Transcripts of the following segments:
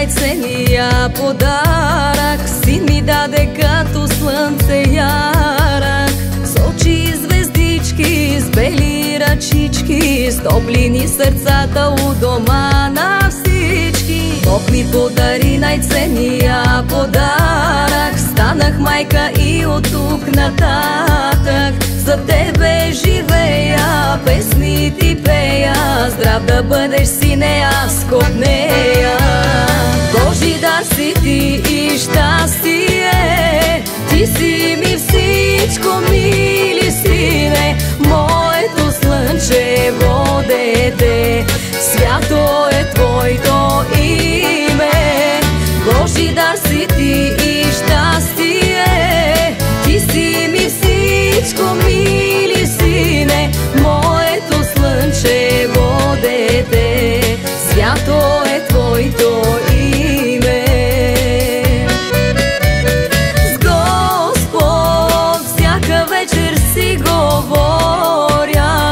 най-ценния подарък. Син ми даде като слънце ярък, с очи и звездички, с бели ръчички, с топлини сърцата у дома на всички. Бог ми подари най-ценния подарък, станах майка и от тук нататък за тебе живея, песни ти пея. Здрав да бъдеш, сине, аз копнея. Божи дар си ти и щастие, ти си ми всичко, мили сине, моето слънчево дете. Свято е твоето име, Божи дар си ти и щастие, ти си ми всичко, мили сине, моето слънчево дете. Свято е твоето име. С Господ всяка вечер си говоря,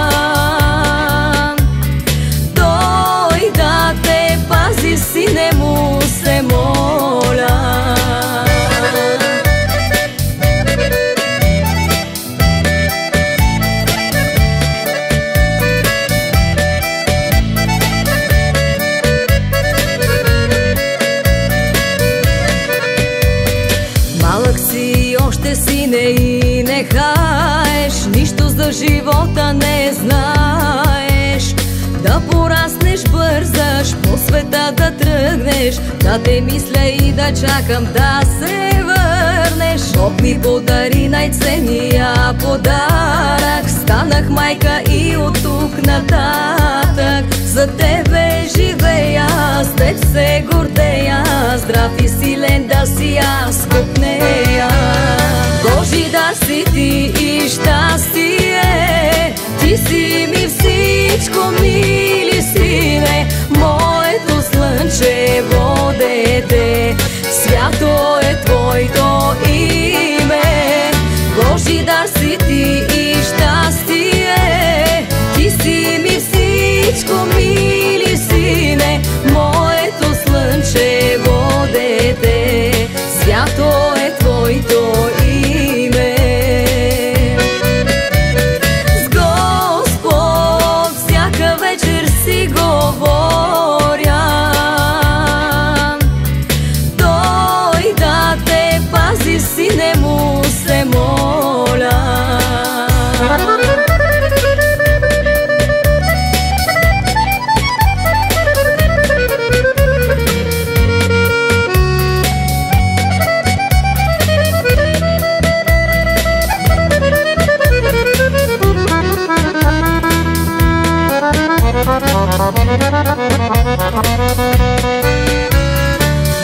Той да те пази, сине, му се моля. Малък си още, сине, и не хаеш, нищо за живота не знаеш. Да пораснеш, бързаш по света да тръгнеш, да те мисля и да чакам да се върнеш. Бог ми подари най-ценния подарък, станах майка и от тук нататък за тебе живея, с теб се гордея. Здрав и силен да си, аз копнея. Божи дар си ти и щастие, ти си ми всичко, мили сине, моето слънчево дете. Свято е твоето име, Божи дар си ти и щастие, ти си ми всичко, мили сине, моето слънчево дете. Свято е твоето име. С Господ всяка вечер си говоря, Той да те пази, сине, му се моля.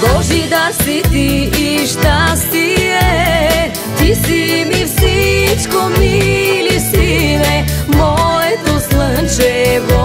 Божи дар си ти и щастие, ти си ми всичко, мили сине, моето слънчево